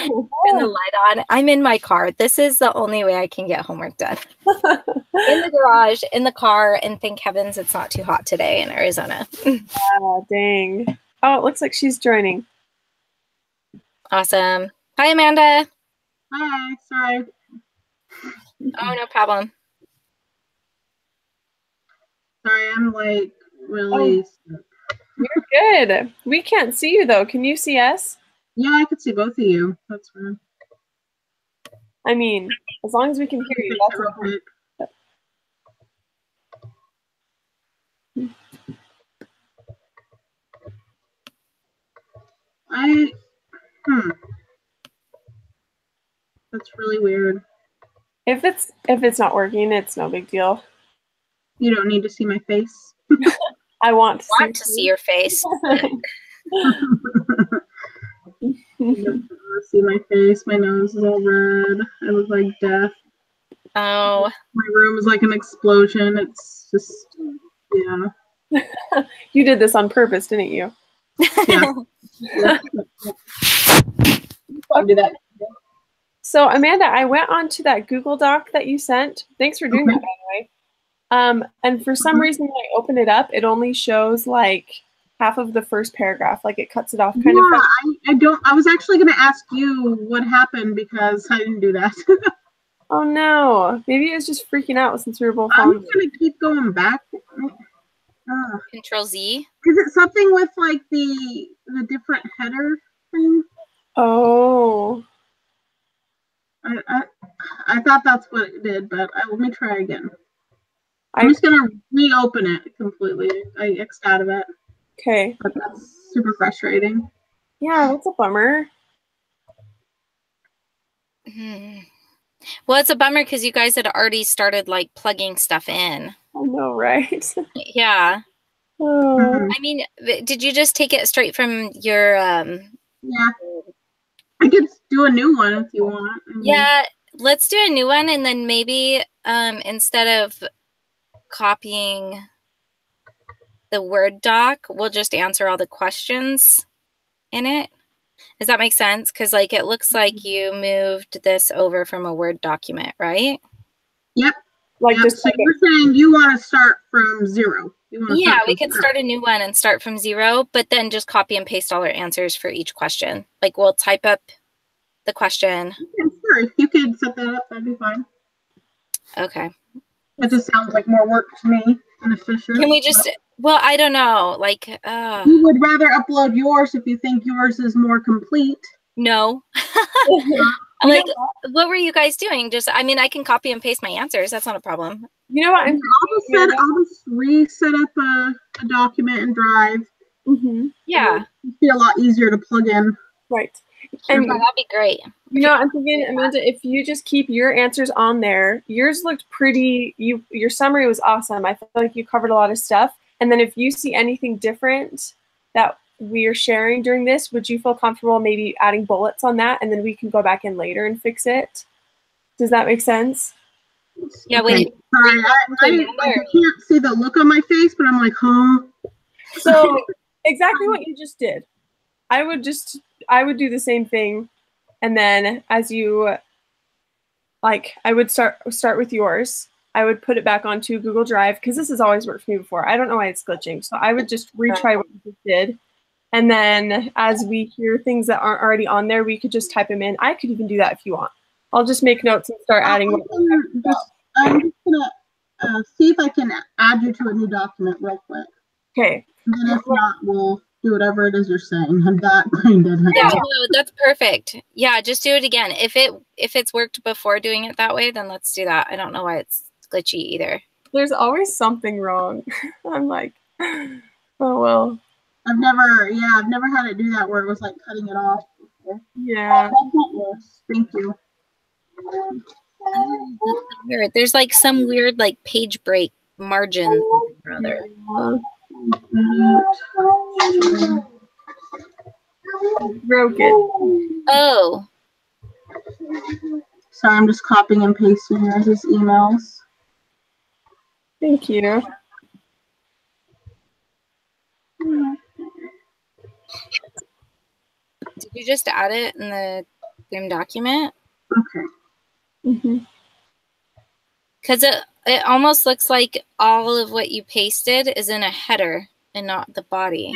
Turn the light on. I'm in my car. This is the only way I can get homework done. In the garage, in the car, and thank heavens it's not too hot today in Arizona. Oh, dang. Oh, it looks like she's joining. Awesome. Hi, Amanda. Hi, sorry. Oh, no problem. Sorry, I'm like really sick. You're good. We can't see you though. Can you see us? Yeah, I could see both of you. That's fine. I mean, as long as we can hear you, that's okay. That's really weird. If it's not working, it's no big deal. You don't need to see my face. I want to see your face. See my face. My nose is all red. I look like death. Oh. My room is like an explosion. It's just, yeah. You did this on purpose, didn't you? Yeah. I'll do that. So Amanda, I went on to that Google Doc that you sent. Thanks for doing that, by the way. And for some reason, when I open it up, it only shows like half of the first paragraph. Like it cuts it off kind of. I was actually going to ask you what happened because I didn't do that. Oh no. Maybe it was just freaking out since we were both I'm just going to keep going back. Control Z. Is it something with like the different header thing? Oh. I thought that's what it did, but let me try again. I'm just going to reopen it completely. I X'd out of it. Okay. But that's super frustrating. Yeah, that's a bummer. Well, it's a bummer because you guys had already started like plugging stuff in. I know, right? Yeah. Oh. I mean, did you just take it straight from your Yeah. I could do a new one if you want. Yeah, let's do a new one, and then maybe instead of copying the Word doc, we'll just answer all the questions in it. Does that make sense? Because like it looks like you moved this over from a Word document, right? Yep. Like yep. So you're saying you want to start from zero. Yeah, we could start a new one and start from zero, but then just copy and paste all our answers for each question. Like we'll type up the question. Yeah, sure. If you could set that up, that'd be fine. Okay. That just sounds like more work to me and efficient. Can we just, well, I don't know. Like, you would rather upload yours if you think yours is more complete. No. I'm like, what were you guys doing? Just, I mean, I can copy and paste my answers. That's not a problem. You know what? I'll just reset up a document in Drive. Yeah. It'd be a lot easier to plug in. Right. And that'd be great. You know, I'm thinking, Amanda, if you just keep your answers on there, yours looked pretty, your summary was awesome. I feel like you covered a lot of stuff. And then if you see anything different that we are sharing during this, would you feel comfortable maybe adding bullets on that? And then we can go back in later and fix it. Does that make sense? Yeah, wait. Sorry, I can't see the look on my face, but I'm like, huh? So exactly what you just did. I would do the same thing. And then as you, like, I would start with yours. I would put it back onto Google Drive because this has always worked for me before. I don't know why it's glitching. So I would just retry what you just did. And then as we hear things that aren't already on there, we could just type them in. I could even do that if you want. I'll just make notes and start adding. I'm just going to see if I can add you to a new document real quick. Okay. And then if not, we'll do whatever it is you're saying. I'm that minded. Yeah, no, that's perfect. Yeah, just do it again. If it's worked before doing it that way, then let's do that. I don't know why it's glitchy either. There's always something wrong. I'm like, oh well. I've never had it do that where it was like cutting it off. Yeah. Thank you. Weird. There's like some weird like page break margin or other. Broke it. Oh. Sorry, I'm just copying and pasting your emails. Thank you. Did you just add it in the Same document. Okay. Mm-hmm. Because it almost looks like all of what you pasted is in a header and not the body.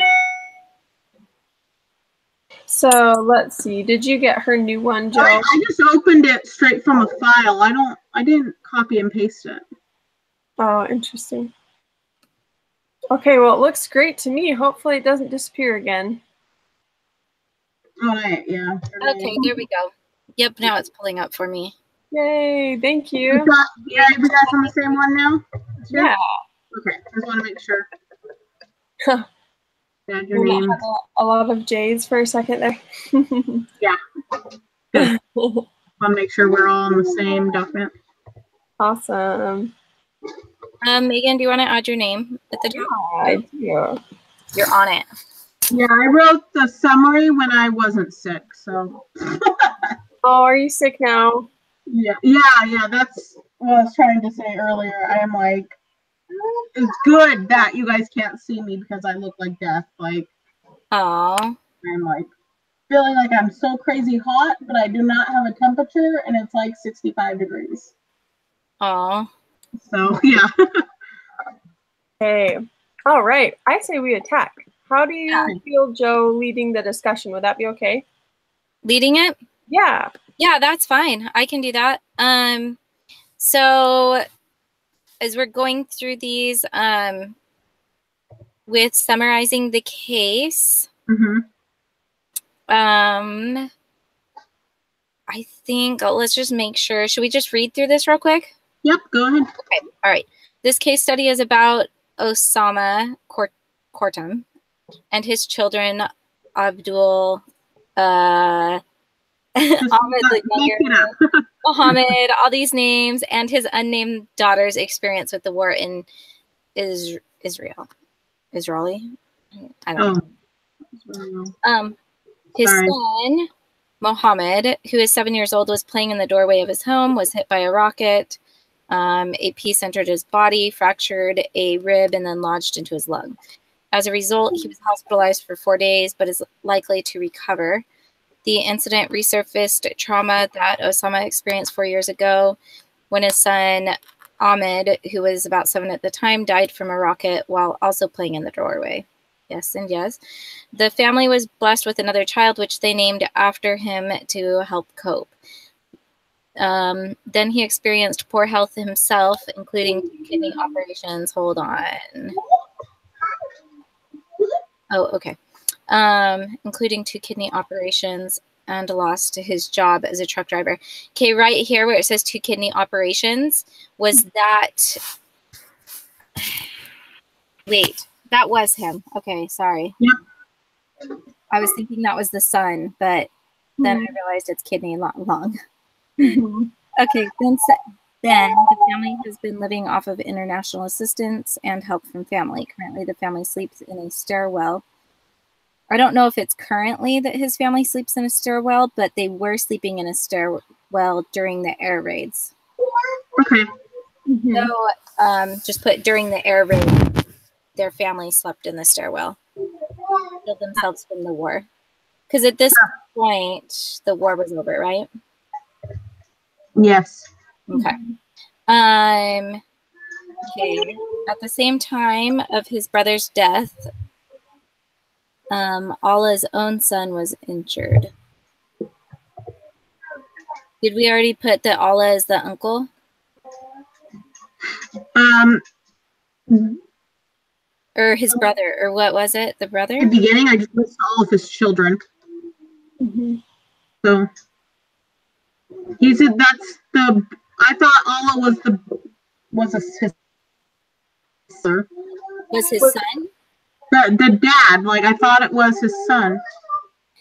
So let's see. Did you get her new one, Joe? I just opened it straight from a file. I didn't copy and paste it. Oh, interesting. Okay, well, it looks great to me. Hopefully it doesn't disappear again. Oh, yeah. Okay, there we go. Yep, now it's pulling up for me. Yay, thank you. We got on the same one now? Yeah. Okay, I just want to make sure. Add your We name. had a lot of J's for a second there. Yeah. Good. Want to make sure we're all on the same document. Awesome. Megan, do you want to add your name at the top? I do. You're on it. Yeah, I wrote the summary when I wasn't sick, so. Oh, are you sick now? Yeah, that's what I was trying to say earlier. I am like, it's good that you guys can't see me because I look like death. Like, Aw. I'm like feeling like I'm so crazy hot, but I do not have a temperature, and it's like 65 degrees. Aw. So, yeah. Hey. All right. I say we attack. How do you feel, Joe, leading the discussion? Would that be okay? Leading it? Yeah. Yeah, that's fine. I can do that. So as we're going through these, with summarizing the case, I think, let's just make sure. Should we just read through this real quick? Yep, go ahead. Okay. All right. This case study is about Osama Khartoum and his children, Abdul, Ahmed, the younger, Mohammed, all these names, and his unnamed daughter's experience with the war in Israeli. I don't know. His son, Mohammed, who is 7 years old, was playing in the doorway of his home, was hit by a rocket. A piece entered his body, fractured a rib, and then lodged into his lung. As a result, he was hospitalized for 4 days, but is likely to recover. The incident resurfaced trauma that Osama experienced 4 years ago when his son, Ahmed, who was about 7 at the time, died from a rocket while also playing in the doorway. Yes and yes. The family was blessed with another child, which they named after him to help cope. Then he experienced poor health himself, including kidney operations. Hold on. Oh, okay. Including 2 kidney operations and lost his job as a truck driver. Okay, right here where it says 2 kidney operations, was that... Wait, that was him. Okay, sorry. Yep. I was thinking that was the son, but then I realized it's kidney lung. Okay, then the family has been living off of international assistance and help from family. Currently, the family sleeps in a stairwell. I don't know if it's currently that his family sleeps in a stairwell, but they were sleeping in a stairwell during the air raids. Okay. So just put during the air raid, their family slept in the stairwell. Healed themselves from the war. Because at this point, the war was over, right? Yes. Okay. Okay. At the same time of his brother's death, Allah's own son was injured. Did we already put that Allah is the uncle? Or his brother, or what was it? The brother? At the beginning, I just listed all of his children. So he said that's the. I thought Allah was his sister. Was his son? The dad, like I thought it was his son.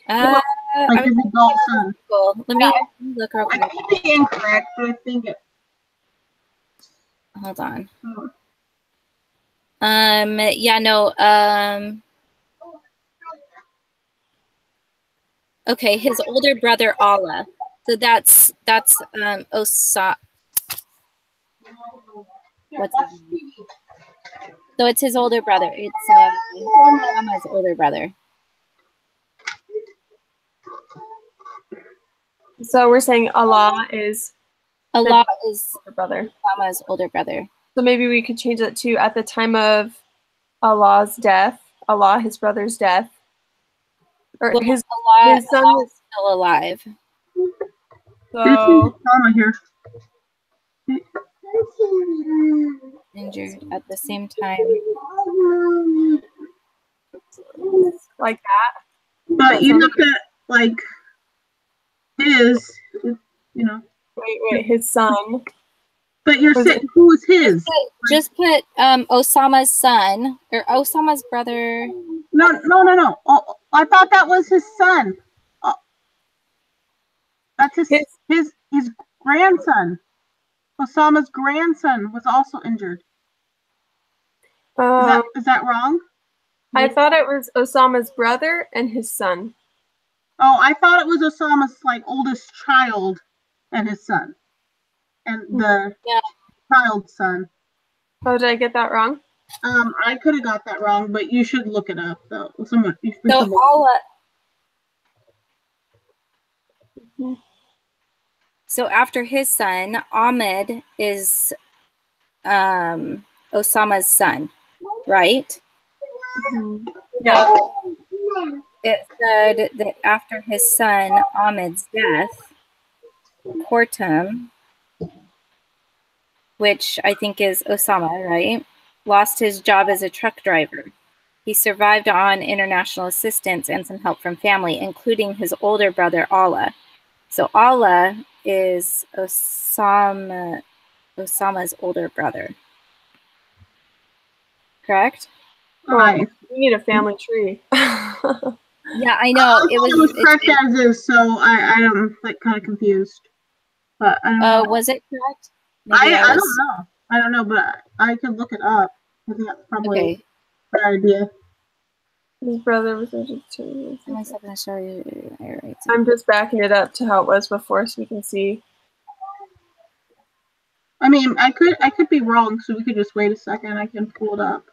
Like his adult son. Cool. Let me look real quick. I could be incorrect, but I think it. Hold on. Yeah, no. Okay, his older brother Allah. So that's Osa. What's his name? So it's his older brother. It's Osama's older brother. So we're saying Allah is Allah is older brother. Osama's older brother. So maybe we could change that to at the time of Allah's death, Allah, his brother's death, or Well, his Allah son was is still alive. so Mama here. Injured at the same time. like that. But you look at like his, you know. Wait, his son. But you're saying who is his? Just put Osama's son or Osama's brother. No. Oh, I thought that was his son. Oh, that's his grandson. Osama's grandson was also injured. Is that wrong? I thought it was Osama's brother and his son. Oh, I thought it was Osama's like oldest child and his son, and the child's son. Oh, did I get that wrong? I could have got that wrong, but you should look it up though. So Allah. So after his son, Ahmed is Osama's son, right? Yeah. It said that after his son Ahmed's death, Khortam, which I think is Osama, right, lost his job as a truck driver. He survived on international assistance and some help from family, including his older brother, Allah. So Allah is Osama's older brother. Correct? Right. We need a family tree. Yeah, I know. It was correct as is, so I am like kind of confused. But I don't know. Was it correct? I don't know. I don't know, but I could look it up. I think that's probably a good idea. His brother was injured too. Right. I'm just backing it up to how it was before so we can see. I mean, I could be wrong, so we could just wait a second. I can pull it up.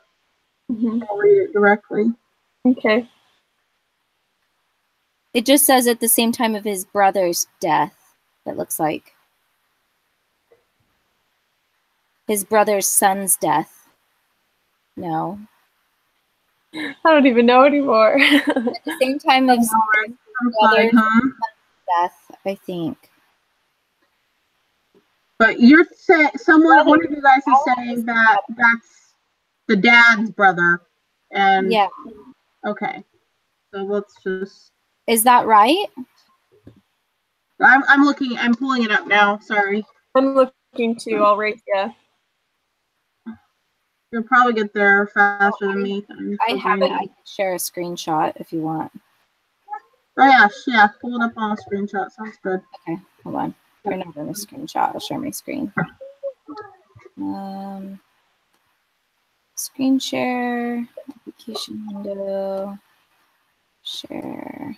I'll read it directly. Okay. It just says at the same time of his brother's death, it looks like. His brother's son's death. No. I don't even know anymore. At the same time as his brother's death, I think. But you're saying one of you guys is saying that that's the dad's brother, and yeah. Okay, so let's just. Is that right? I'm looking. I'm pulling it up now. Sorry. I'm looking too. I'll rate you. You'll probably get there faster than me. I have it. I can share a screenshot if you want. Oh yeah. Pull it up on a screenshot. Sounds good. Okay, hold on. We're not going to screenshot. I'll share my screen. Screen share, application window, share.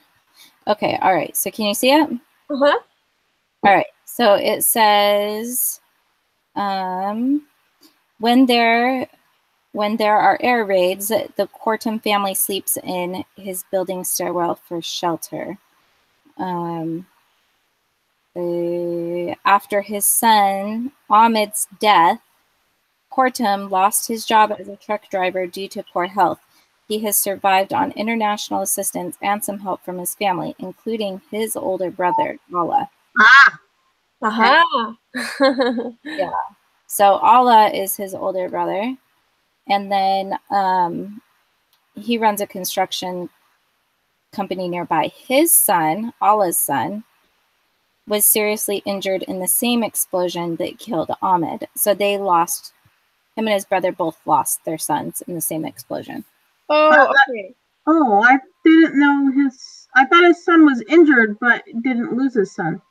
Okay, all right. So can you see it? Uh-huh. All right. So it says, when there are air raids, the Khortam family sleeps in his building stairwell for shelter. After his son Ahmed's death, Khortam lost his job as a truck driver due to poor health. He has survived on international assistance and some help from his family, including his older brother, Allah. Yeah. So Allah is his older brother. And then he runs a construction company nearby. His son, Allah's son, was seriously injured in the same explosion that killed Ahmed. So they lost, him and his brother both lost their sons in the same explosion. Oh, okay. Oh, I didn't know I thought his son was injured, but didn't lose his son.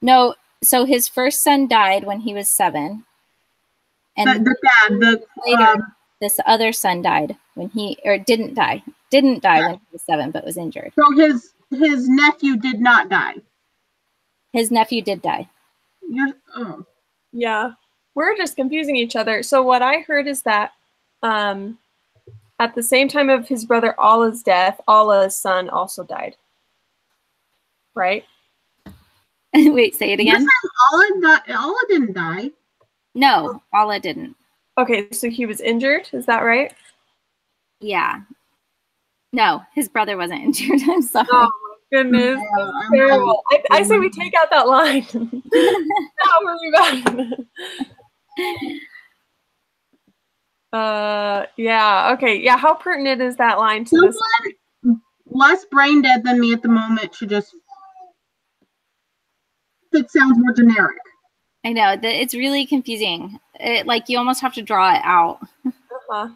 No, so his first son died when he was 7. And later, this other son died when didn't die when he was 7, but was injured. So his nephew did not die. His nephew did die. Yeah, we're just confusing each other. So what I heard is that at the same time of his brother Allah's death, Allah's son also died. Right? Wait, say it This again. says Allah didn't die. No, Allah didn't. Okay, so he was injured. Is that right? Yeah. No, his brother wasn't injured. I'm sorry. Oh my goodness, that's terrible. I say we take out that line. Not worry about it. Yeah. Okay. Yeah. How pertinent is that line to this? Someone less brain dead than me at the moment should just. It sounds more generic. I know that it's really confusing. Like you almost have to draw it out. Uh-huh.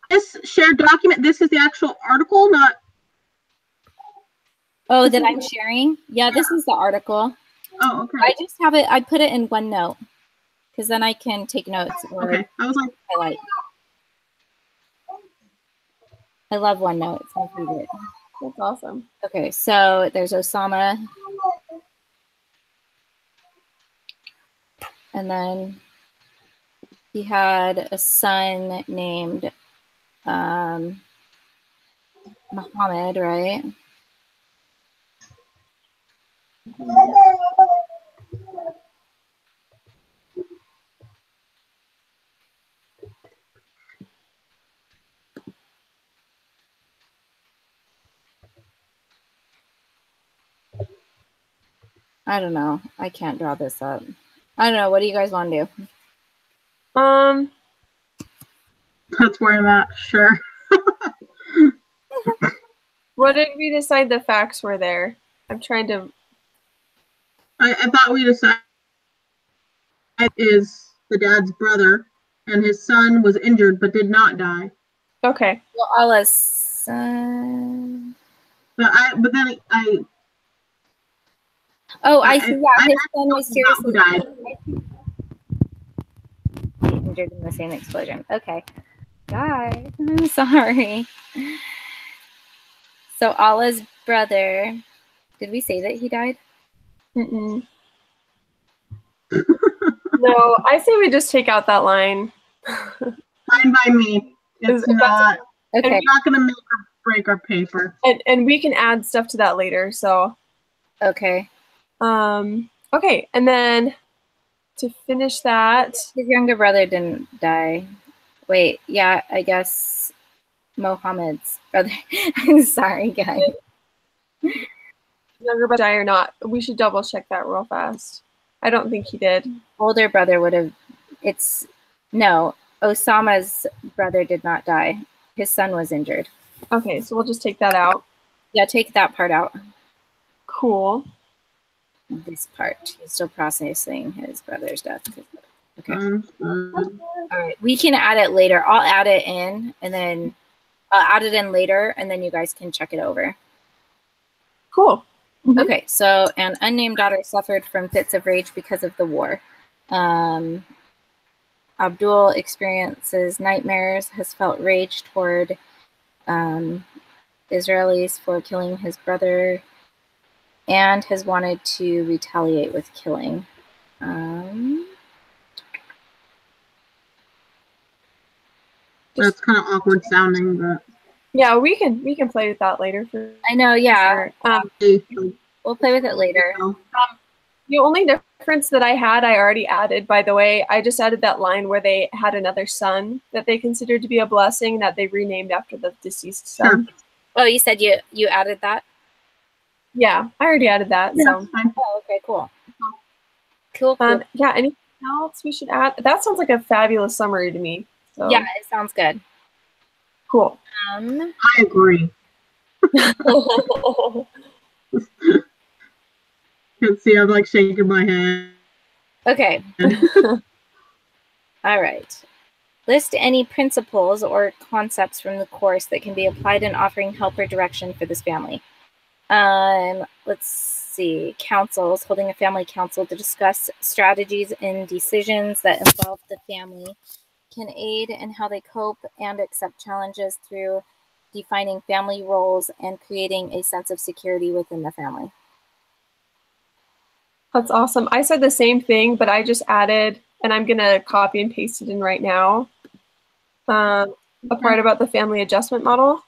This shared document. This is the actual article, not. Oh, that I'm sharing? Yeah, this is the article. Oh, okay. I just have it. I put it in OneNote because then I can take notes or Okay. I was like, highlight. I love OneNote. It's my favorite. That's awesome. Okay, so there's Osama. And then he had a son named Muhammad, right? I don't know. I can't draw this up. I don't know. What do you guys want to do? that's where I'm at. Sure. What did we decide the facts were there? I'm trying to. I thought we decided is the dad's brother, and his son was injured but did not die. Okay. Well, Allah's son. But then I. Oh, I see. Yeah, his son was seriously died. injured in the same explosion. Okay. Guys, I'm sorry. So Allah's brother, did we say that he died? Mm-mm. No, I say we just take out that line. Fine by me. It's not. Okay. It's not going to make or break our paper. And we can add stuff to that later. So. Okay. Okay, and then to finish that, his younger brother didn't die. Wait, yeah, I guess Mohammed's brother. I'm sorry, guys. Younger brother die or not? We should double check that real fast. I don't think he did. Older brother would have. No. Osama's brother did not die. His son was injured. Okay, so we'll just take that out. Yeah, take that part out. Cool. This part. He's still processing his brother's death. Okay. All right. We can add it later. I'll add it in and then add it in later and then you guys can check it over. Cool. Mm-hmm. Okay. So an unnamed daughter suffered from fits of rage because of the war. Abdul experiences nightmares, has felt rage toward Israelis for killing his brother, and has wanted to retaliate with killing. That's kind of awkward sounding, but yeah, we can play with that later. I know, yeah. Sure. We'll play with it later. The only difference that I already added, by the way. I just added that line where they had another son that they considered to be a blessing that they renamed after the deceased son. Sure. Oh, you said you added that? Yeah, I already added that. Yeah, so. Oh, okay, cool. Cool. Yeah, anything else we should add? That sounds like a fabulous summary to me. So. Yeah, it sounds good. Cool. I agree. Can see I'm like shaking my head. Okay. All right. List any principles or concepts from the course that can be applied in offering help or direction for this family. Let's see. Councils, holding a family council to discuss strategies and decisions that involve the family can aid in how they cope and accept challenges through defining family roles and creating a sense of security within the family. That's awesome. I said the same thing, but I just added, and I'm going to copy and paste it in right now, a part about the family adjustment model.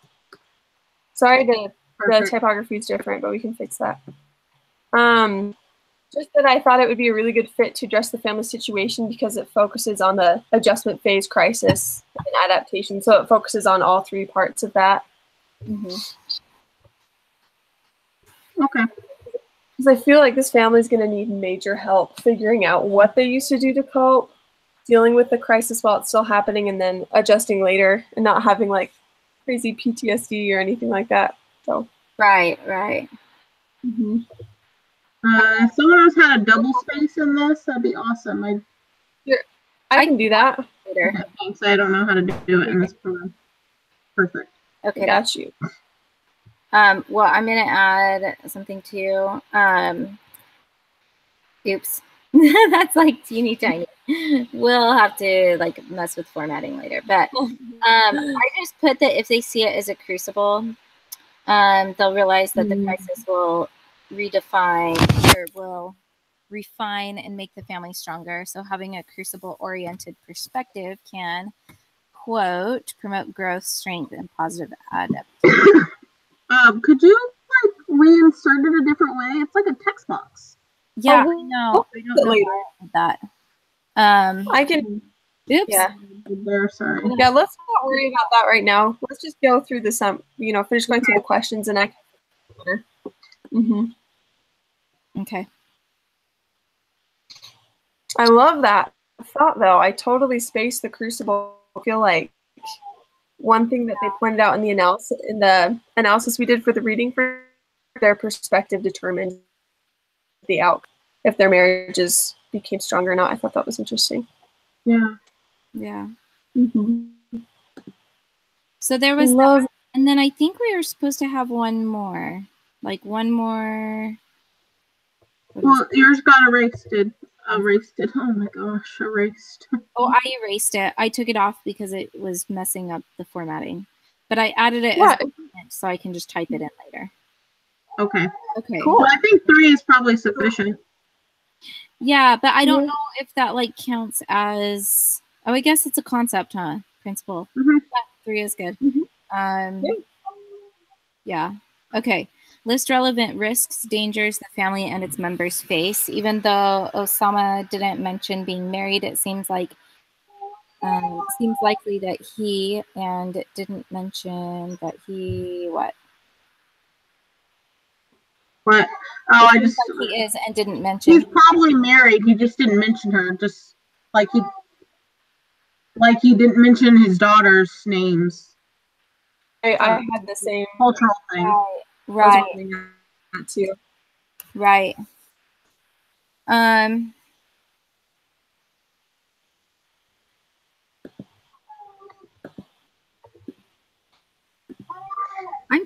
Sorry, the Perfect. typography is different, but we can fix that. Just that I thought it would be a really good fit to address the family situation because it focuses on the adjustment phase, crisis, and adaptation. So it focuses on all three parts of that. Mm-hmm. Okay. Because I feel like this family is going to need major help figuring out what they used to do to cope, dealing with the crisis while it's still happening, and then adjusting later and not having like crazy PTSD or anything like that. So. Right, right. Mm-hmm. If someone else had a double space in this, that'd be awesome. I can do that. Okay, thanks. I don't know how to do it in this program. Perfect. Okay. Got you. Well, I'm gonna add something too. Oops. That's like teeny tiny. We'll have to like mess with formatting later. But I just put that if they see it as a crucible, they'll realize that the crisis will redefine or will refine and make the family stronger. So having a crucible-oriented perspective can, quote, promote growth, strength, and positive adaptation. Could you like reinsert it a different way? It's like a text box. Yeah, I know. I don't know why I did that. I can. Oops. Yeah. There, sorry. Yeah, let's not worry about that right now. Let's just go through the finish going through the questions and I can. Mm-hmm. Okay. I love that thought though. I totally spaced the crucible. I feel like one thing that they pointed out in the analysis we did for the reading for their perspective determined the outcome if their marriages became stronger or not. I thought that was interesting. Yeah. Yeah. Mm-hmm. So there was that, and then I think we were supposed to have one more. Like one more. Well, yours got erased. Erased it. Oh my gosh, erased. Oh, I erased it. I took it off because it was messing up the formatting. But I added it as a so I can just type it in later. Okay. Okay. Cool. Well, I think 3 is probably sufficient. Yeah, but I don't know if that like counts as. Oh, I guess it's a concept, huh? Principle. Mm-hmm. Yeah, 3 is good. Yeah. Okay. List relevant risks, dangers the family and its members face. Even though Osama didn't mention being married, it seems likely that he and didn't mention that he what? What? Oh, I just like he is and didn't mention. He's probably married. He just didn't mention her. Just like he didn't mention his daughter's names. I had the same cultural thing. Right. That too. Right. I'm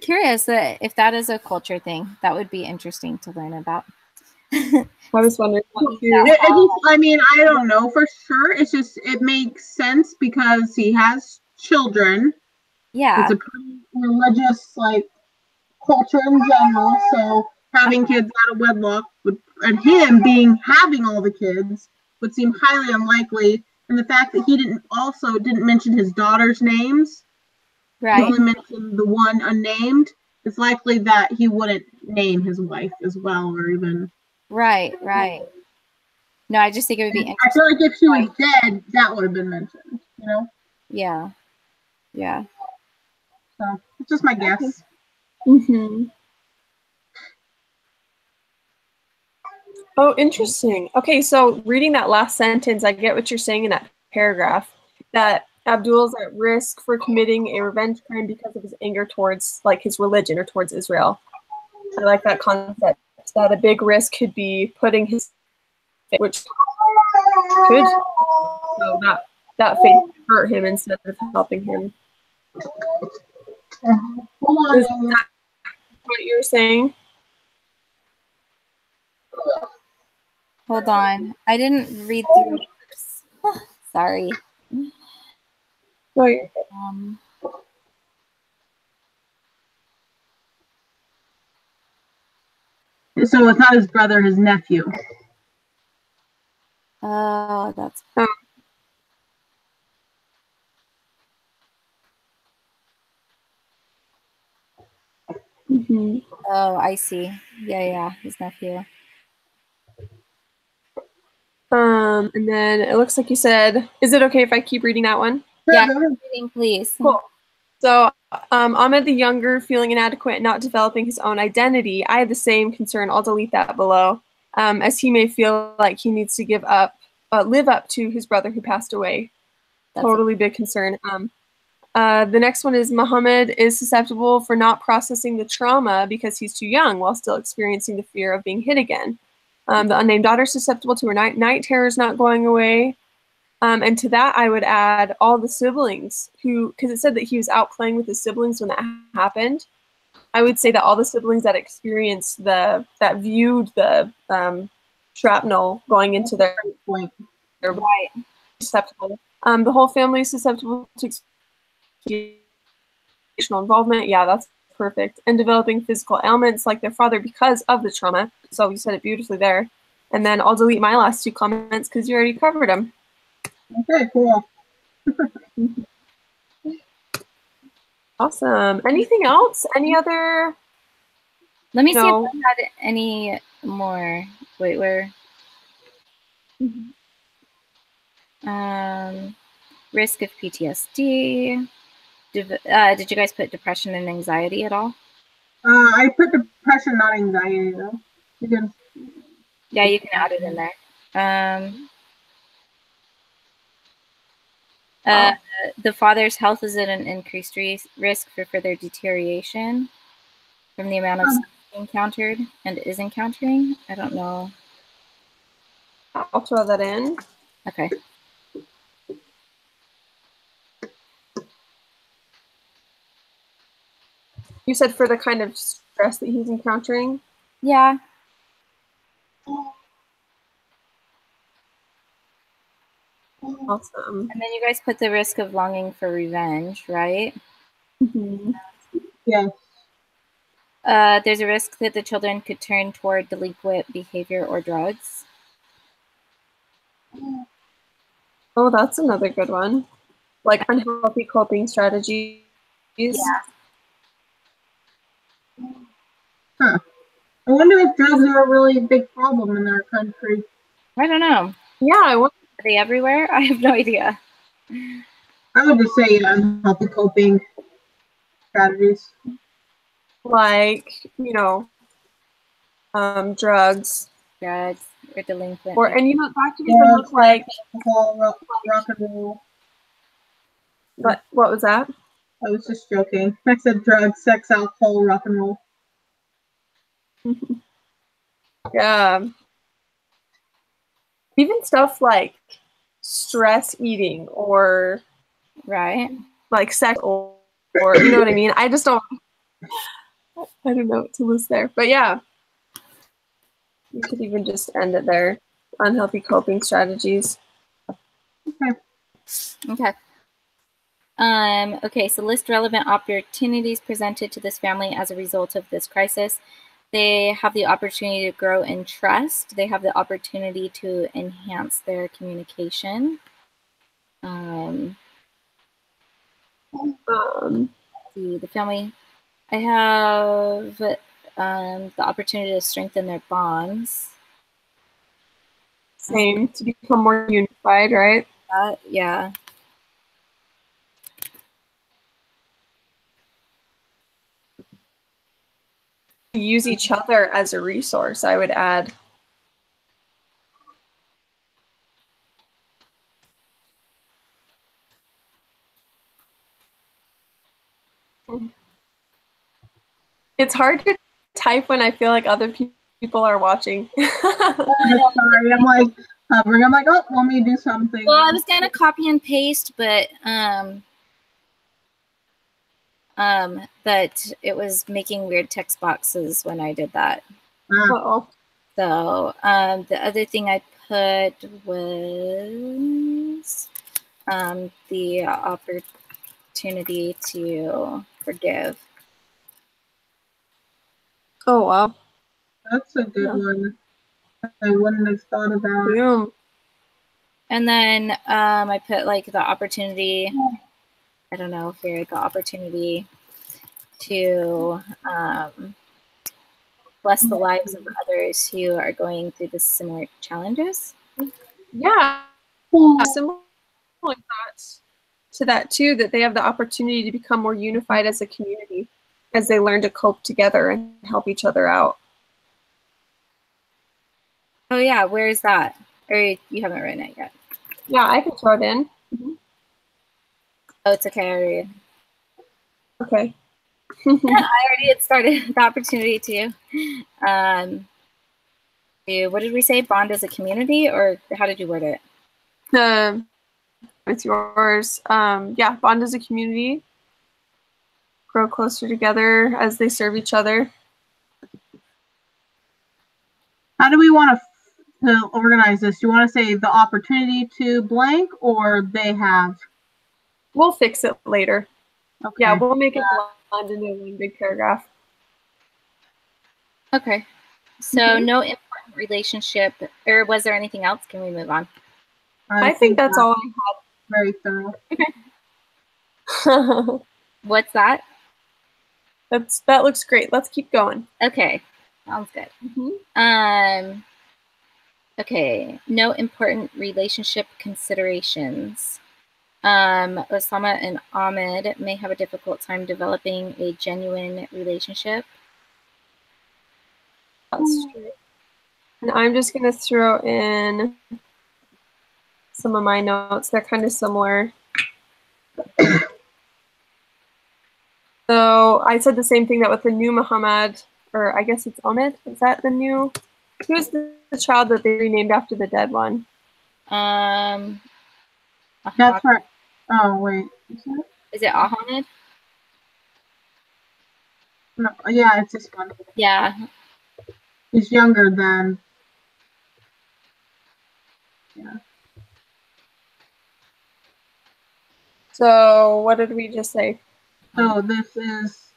curious that if that is a culture thing, that would be interesting to learn about. I was wondering that too. I mean, I don't know for sure. It's just it makes sense because he has children. Yeah. It's a pretty religious culture in general. So having kids out of wedlock and him having all the kids would seem highly unlikely. And the fact that he didn't mention his daughter's names. Right. He only mentioned the one unnamed. It's likely that he wouldn't name his wife as well, or even. Right. No, I just think it would be interesting. I feel like if she was dead, that would have been mentioned. You know. Yeah. So it's just my guess. Mm-hmm. Oh, interesting. Okay, so reading that last sentence, I get what you're saying in that paragraph, that Abdul's at risk for committing a revenge crime because of his anger towards his religion or towards Israel. I like that concept, that a big risk could be putting his faith, which could, so that faith could hurt him instead of helping him. Is that what you're saying? Hold on. I didn't read through this. Sorry. Right. So it's not his brother, his nephew. Oh, that's. Mm-hmm. Oh, I see. Yeah, his nephew. And then it looks like you said, is it okay if I keep reading that one? Yeah, reading, please. Cool. So, Ahmed the younger, feeling inadequate, not developing his own identity. I had the same concern. I'll delete that below. As he may feel like he needs to live up to his brother who passed away. Totally big concern. The next one is Muhammad is susceptible for not processing the trauma because he's too young while still experiencing the fear of being hit again. The unnamed daughter is susceptible to her night terrors not going away. And to that, I would add all the siblings because it said that he was out playing with his siblings when that happened. I would say that all the siblings that experienced that viewed the shrapnel going into their right. susceptible. The whole family is susceptible to emotional involvement. Yeah, that's perfect. And developing physical ailments like their father because of the trauma. So you said it beautifully there. And then I'll delete my last two comments because you already covered them. Okay, cool. Awesome. Anything else? Any other? Let me see if I had any more. Wait, where? Risk of PTSD. Did you guys put depression and anxiety at all? I put depression, not anxiety, though. Yeah, you can add it in there. The father's health is at an increased risk for further deterioration from the amount of encountered and is encountering. I don't know. I'll throw that in. Okay. You said for the kind of stress that he's encountering? Yeah. Awesome. And then you guys put the risk of longing for revenge, right? Mm-hmm. Yeah. There's a risk that the children could turn toward delinquent behavior or drugs. Oh, that's another good one. Like unhealthy coping strategies. Yeah. Huh. I wonder if drugs are a really big problem in our country. I don't know. Yeah, I wonder. Are they everywhere? I have no idea. I would just say unhealthy coping strategies. Like, drugs. Drugs or delinquent. And that could even look like alcohol, rock and roll. What was that? I was just joking. I said drugs, sex, alcohol, rock and roll. Yeah. Even stuff like stress eating or like sex or you know what I mean? I just don't know what to list there. But yeah. You could even just end it there. Unhealthy coping strategies. Okay. Okay, so list relevant opportunities presented to this family as a result of this crisis. They have the opportunity to grow in trust. They have the opportunity to enhance their communication. The family, I have the opportunity to strengthen their bonds. Same, to become more unified, right? Yeah. Use each other as a resource, I would add. It's hard to type when I feel like other people are watching. Sorry, I'm like hovering. I'm like, oh, want me to do something? Well, I was gonna copy and paste, but it was making weird text boxes when I did that. Uh-oh. So the other thing I put was the opportunity to forgive. Oh, wow. That's a good one. I wouldn't have thought of that. Yeah. And then I put like the opportunity, I don't know, here, the opportunity to bless the lives of others who are going through the similar challenges. Yeah, similar thoughts to that too, that they have the opportunity to become more unified as a community as they learn to cope together and help each other out. Oh yeah, where is that? Or you haven't written it yet? Yeah, I can throw it in. Oh, it's okay, I read. Okay. I already had started the opportunity to. What did we say? Bond as a community, or how did you word it? It's yours. Yeah, bond as a community. Grow closer together as they serve each other. How do we want to organize this? Do you want to say the opportunity to blank, or they have? We'll fix it later. Okay. Yeah, we'll make it blend into one big paragraph. Okay. So no important relationship, or was there anything else? Can we move on? I think that's all I Very thorough. had. What's that? That looks great. Let's keep going. Okay. Sounds good. Okay. No important relationship considerations. Osama and Ahmed may have a difficult time developing a genuine relationship. That's true. And I'm just going to throw in some of my notes. They're kind of similar. So I said the same thing, that with the new Muhammad, or I guess it's Ahmed. Is that the new? Who's the child that they renamed after the dead one? That's right. Oh wait, is it Ahmed? No, yeah, it's this one. Yeah. He's younger than. Yeah. So what did we just say? So this is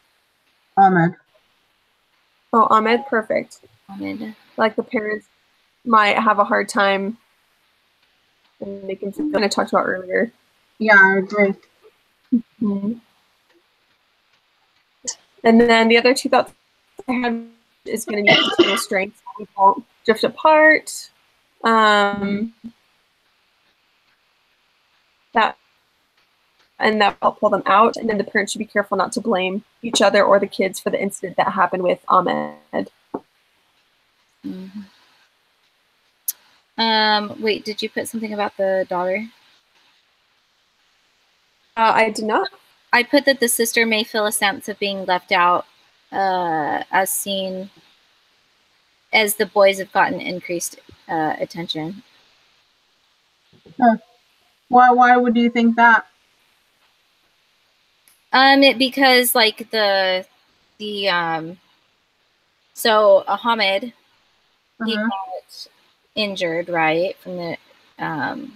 Ahmed. Oh, Ahmed, perfect. Ahmed. Like the parents might have a hard time and they can feel, I talked about earlier. Yeah, I agree. And then the other two thoughts I had is going to need continual strength. We won't drift apart. That will pull them out. And then the parents should be careful not to blame each other or the kids for the incident that happened with Ahmed. Wait, did you put something about the daughter? I did not. I put that the sister may feel a sense of being left out, as seen as the boys have gotten increased attention. Why would you think that? Because like so Ahmed, he got injured, right? From the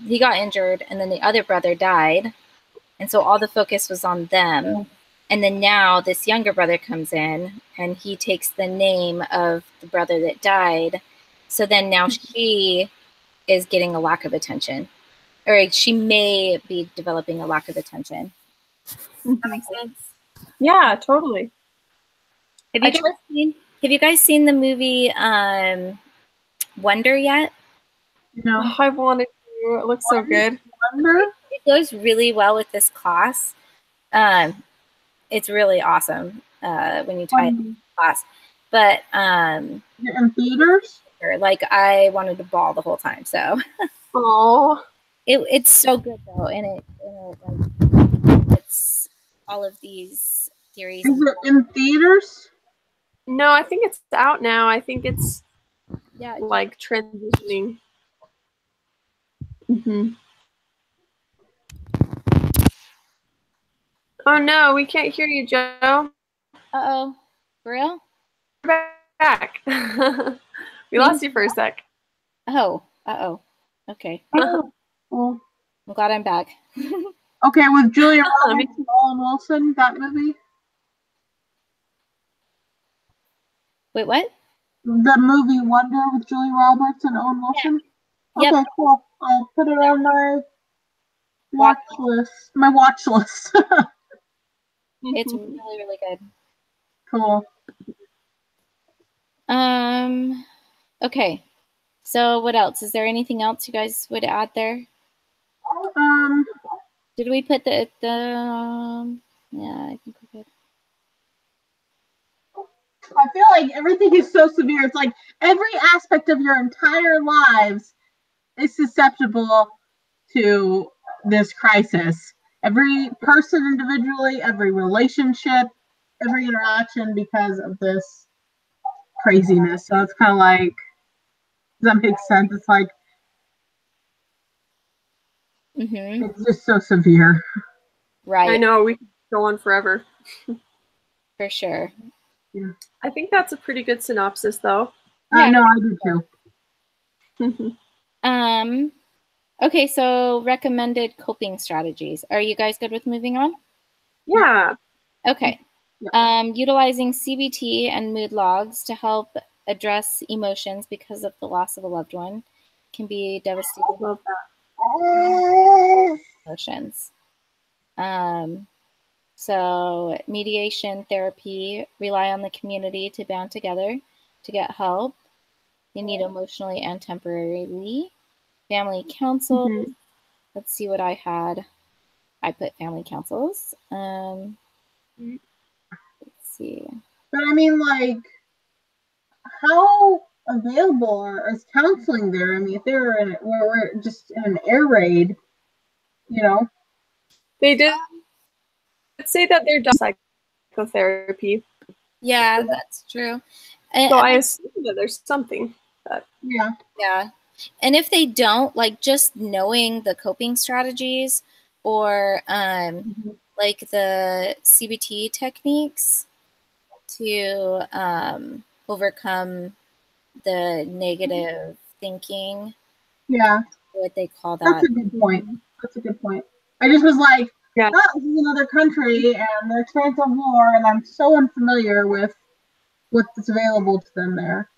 he got injured, and then the other brother died, and so all the focus was on them. And then now this younger brother comes in, and he takes the name of the brother that died. So then now she is getting a lack of attention, or she may be developing a lack of attention. Does that make sense? Yeah, totally. Have you guys seen the movie Wonder yet? No. Oh, I wanted to. It looks so good. Wonder? It goes really well with this class. It's really awesome when you tie it to class. But in theaters? Like I wanted to bawl the whole time. So it's so good though, and it's all of these theories. Is it in theaters? No, I think it's out now. I think it's like transitioning. Oh no, we can't hear you, Joe. Uh-oh. For real? We're back. We lost you for a sec. Oh. Uh-oh. Okay. Oh. I'm glad I'm back. Okay, with Julia Roberts and Owen Wilson, that movie? Wait, what? The movie Wonder with Julia Roberts and Owen Wilson? Yeah. Okay, cool. I'll put it on my watch list. It's really, really good. Cool. Okay. So what else? Is there anything else you guys would add there? Did we put the yeah, I think we did. I feel like everything is so severe. It's like every aspect of your entire lives is susceptible to this crisis. Every person individually, every relationship, every interaction because of this craziness. So it's kind of like, does that make sense? It's like, it's just so severe. Right. I know, we could go on forever. For sure. Yeah. I think that's a pretty good synopsis, though. Yeah. No, I do too. Okay, so recommended coping strategies. Are you guys good with moving on? Yeah. Okay. Utilizing CBT and mood logs to help address emotions because of the loss of a loved one can be devastating. Love that. Emotions. So mediation therapy, rely on the community to band together to get help. You need emotionally and temporarily. Family counsel. Let's see what I had. I put family counsels. Let's see. But I mean, like, how available is counseling there? I mean, if we're just in an air raid, you know. They did say that they're done psychotherapy. Yeah, that's true. So I assume that there's something. But yeah. And if they don't, like just knowing the coping strategies or like the CBT techniques to overcome the negative thinking. Yeah. What they call that. That's a good point. That's a good point. I just was like, yeah, oh, this is another country and the experience of war, and I'm so unfamiliar with what's available to them there.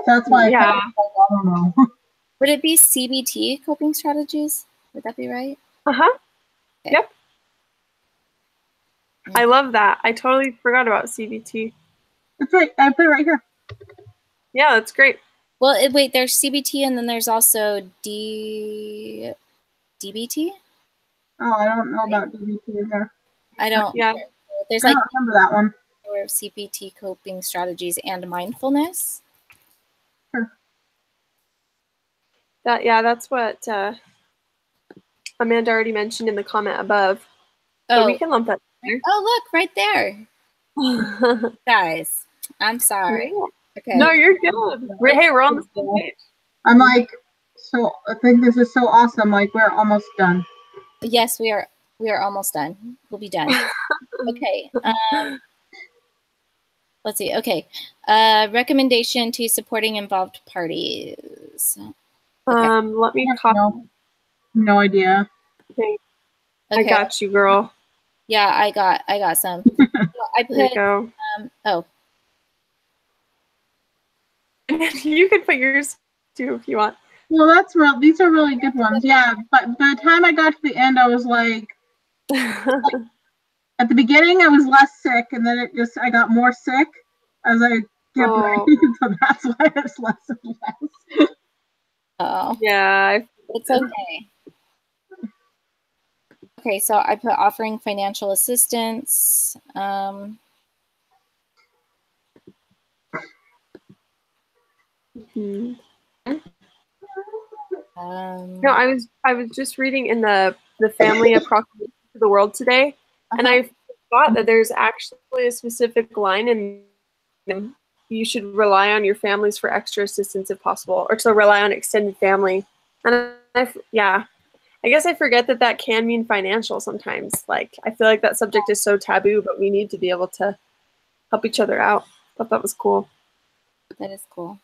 That's why yeah. I don't know. Would it be CBT coping strategies? Would that be right? Okay. Yep. Okay. I love that. I totally forgot about CBT. That's right. I put it right here. Yeah, that's great. Well, wait, there's CBT and then there's also DBT? Oh, I don't know about DBT either. I don't. Yeah. There's I like don't remember that one. CBT coping strategies and mindfulness. Sure. That's what Amanda already mentioned in the comment above. So we can lump that together. Oh, look, right there. Guys, I'm sorry. Yeah. Okay. No, you're good. We're on the same page. I'm like, so I think this is so awesome. Like, we're almost done. Yes, we are. We are almost done. We'll be done. Okay. Let's see. Okay. Recommendation to supporting involved parties. Okay. Let me copy. No idea. Okay. I got you, girl. Yeah, I got some. I put, there you go. Oh. You can put yours too if you want. Well, that's real. These are really good ones. Yeah, but by the time I got to the end, I was like at the beginning, I was less sick, and then I got more sick as I kept writing. So that's why it's less and less. Oh. Yeah. It's okay. Okay, so I put offering financial assistance. No, I was just reading in the family approximation to the world today, and I thought that there's actually a specific line in them. You should rely on your families for extra assistance if possible, or to rely on extended family. And I guess I forget that can mean financial sometimes. Like, I feel like that subject is so taboo, but we need to be able to help each other out. I thought that was cool. That is cool.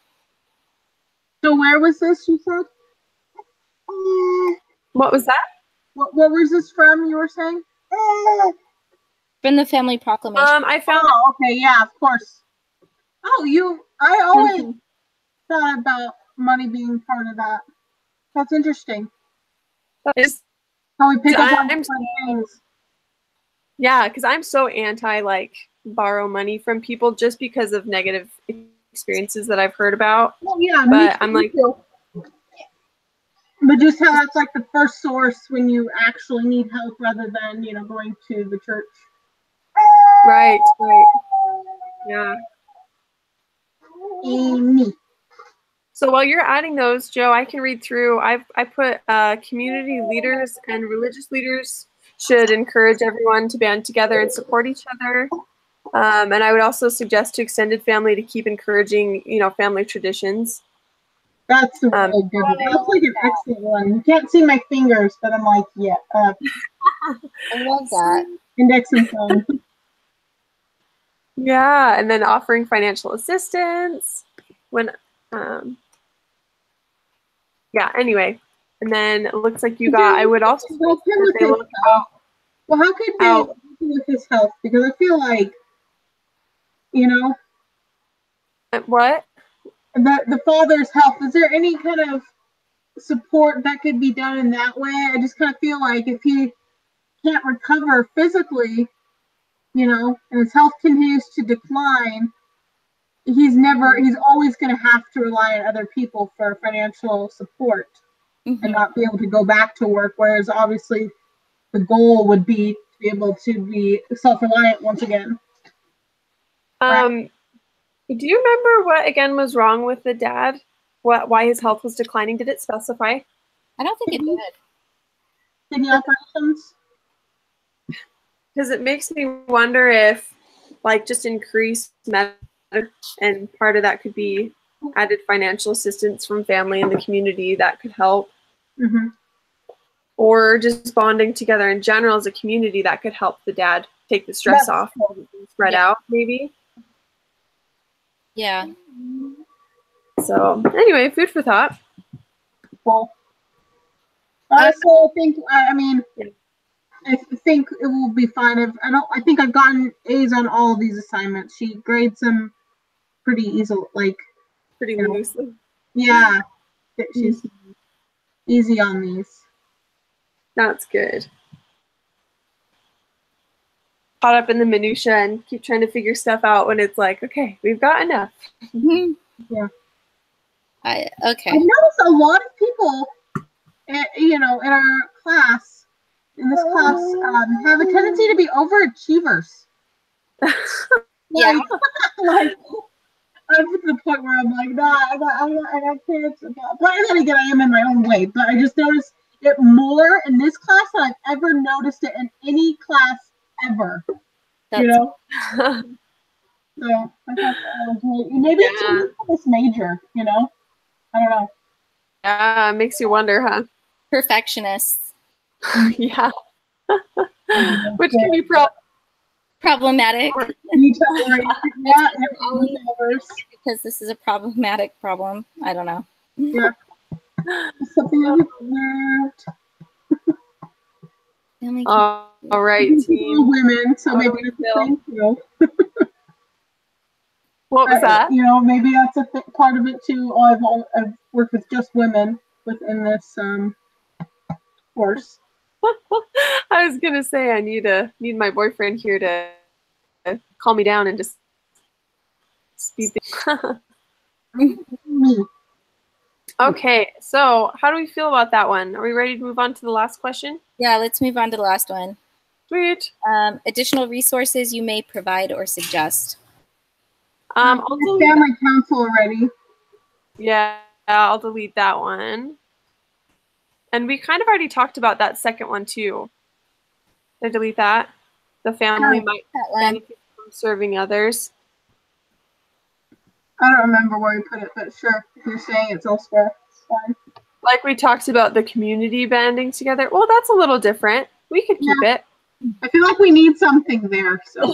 So where was this, you said? What was that? What was this from, you were saying? From the family proclamation. I found okay, yeah, of course. Oh, I always thought about money being part of that. That's interesting. That is how we pick up on different things. Yeah, because I'm so anti, like, borrow money from people just because of negative experiences that I've heard about. Well, yeah, but I'm like, but just how that's like the first source when you actually need help rather than, you know, going to the church. right. Yeah. Amy. So while you're adding those, Joe, I can read through. I put community leaders and religious leaders should encourage everyone to band together and support each other. And I would also suggest to extended family to keep encouraging, family traditions. That's a really good one. That's like an excellent one. You can't see my fingers, but I'm like, yeah. I love that. Index and thumb. Yeah, and then offering financial assistance when, anyway. And then it looks like you got, I would also Well, how could they help with his health? Because I feel like, what? The father's health, is there any kind of support that could be done in that way? I just kind of feel like if he can't recover physically, and his health continues to decline, he's always going to have to rely on other people for financial support and not be able to go back to work. Whereas obviously the goal would be to be able to be self-reliant once again. Right? Do you remember what again was wrong with the dad? Why his health was declining? Did it specify? I don't think it did. Kidney operations? Because it makes me wonder if, just increased medical, and part of that could be added financial assistance from family and the community that could help. Mm-hmm. Or just bonding together in general as a community that could help the dad take the stress off, spread out, maybe. Yeah. So anyway, food for thought. Cool. I think, I think it will be fine. I think I've gotten A's on all of these assignments. She grades them pretty easily, pretty loosely. Yeah, she's easy on these. That's good. Caught up in the minutia and keep trying to figure stuff out when it's like, okay, we've got enough. Yeah. Okay. I noticed a lot of people, in our class, have a tendency to be overachievers. Yeah. I'm to the point where I'm like, nah, I got kids. But then again, I am in my own way. But I just noticed it more in this class than I've ever noticed it in any class ever. So I thought that was really, maybe it's this major, I don't know. Yeah, it makes you wonder, huh? Perfectionists. Yeah. Which can be problematic. Yeah, because this is a problematic problem. I don't know. Yeah. Something I've observed. All right, team. Women, so maybe thank you. What was that? Maybe that's a part of it too. I've worked with just women within this course. I was gonna say I need my boyfriend here to calm me down and just speed things. Okay, so how do we feel about that one? Are we ready to move on to the last question? Yeah, let's move on to the last one. Sweet. Additional resources you may provide or suggest. I'll delete family council already. Yeah, I'll delete that one. And we kind of already talked about that second one too. Did I delete that? The family might benefit from serving others. I don't remember where you put it, but sure, if you're saying it's elsewhere, it's fine. Like we talked about the community banding together. Well, that's a little different. We could keep it. I feel like we need something there. So.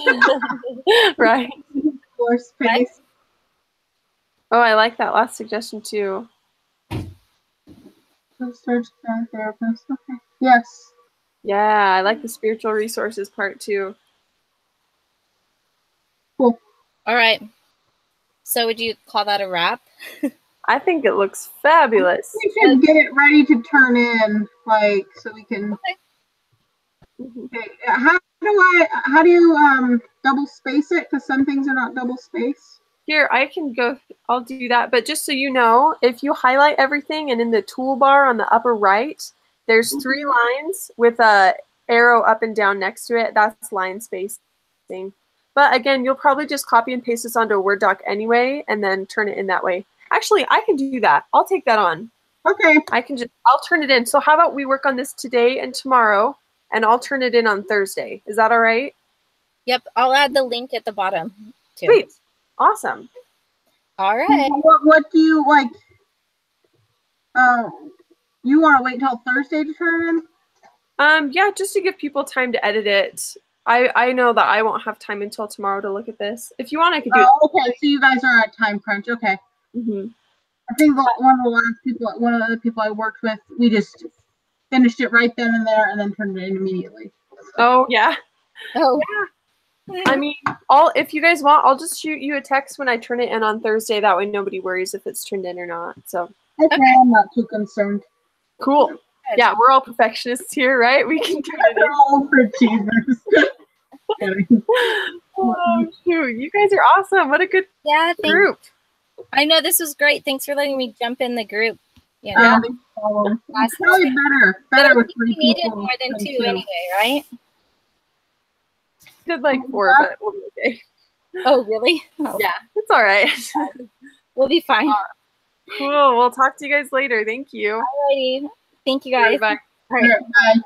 Right. Floor space. Oh, I like that last suggestion too. Therapist. Okay. Yes. Yeah, I like the spiritual resources part too. Cool. All right. So would you call that a wrap? I think it looks fabulous. We should get it ready to turn in, so we can. Okay. How do you double space it? Because some things are not double space. Here, I can go, I'll do that. But just so you know, if you highlight everything and in the toolbar on the upper right, there's 3 lines with a arrow up and down next to it. That's line spacing. But again, you'll probably just copy and paste this onto a Word doc anyway, and then turn it in that way. Actually, I can do that. I'll take that on. Okay. I'll turn it in. So how about we work on this today and tomorrow, and I'll turn it in on Thursday. Is that all right? Yep, I'll add the link at the bottom too. Sweet. Awesome. All right. What do you like? You want to wait until Thursday to turn it in? Yeah, just to give people time to edit it. I know that I won't have time until tomorrow to look at this. If you want, I could do it. Okay, so you guys are at time crunch. Okay. Mm-hmm. I think one of the other people I worked with, we just finished it right then and there, and then turned it in immediately. Oh yeah. Oh yeah. I mean, if you guys want, I'll just shoot you a text when I turn it in on Thursday. That way, nobody worries if it's turned in or not. So. Okay, I'm not too concerned. Cool. Yeah, we're all perfectionists here, right? We can do it. We're all overachievers. Oh, shoot. You guys are awesome. What a good group. I know this was great. Thanks for letting me jump in the group. Yeah, it's probably better with 3 people. We needed more than 2 anyway, right? Did like 4, but we'll be okay. Oh, really? Oh. Yeah, it's all right. We'll be fine. Cool. We'll talk to you guys later. Thank you. Alrighty. Thank you guys. Bye. All right. Bye.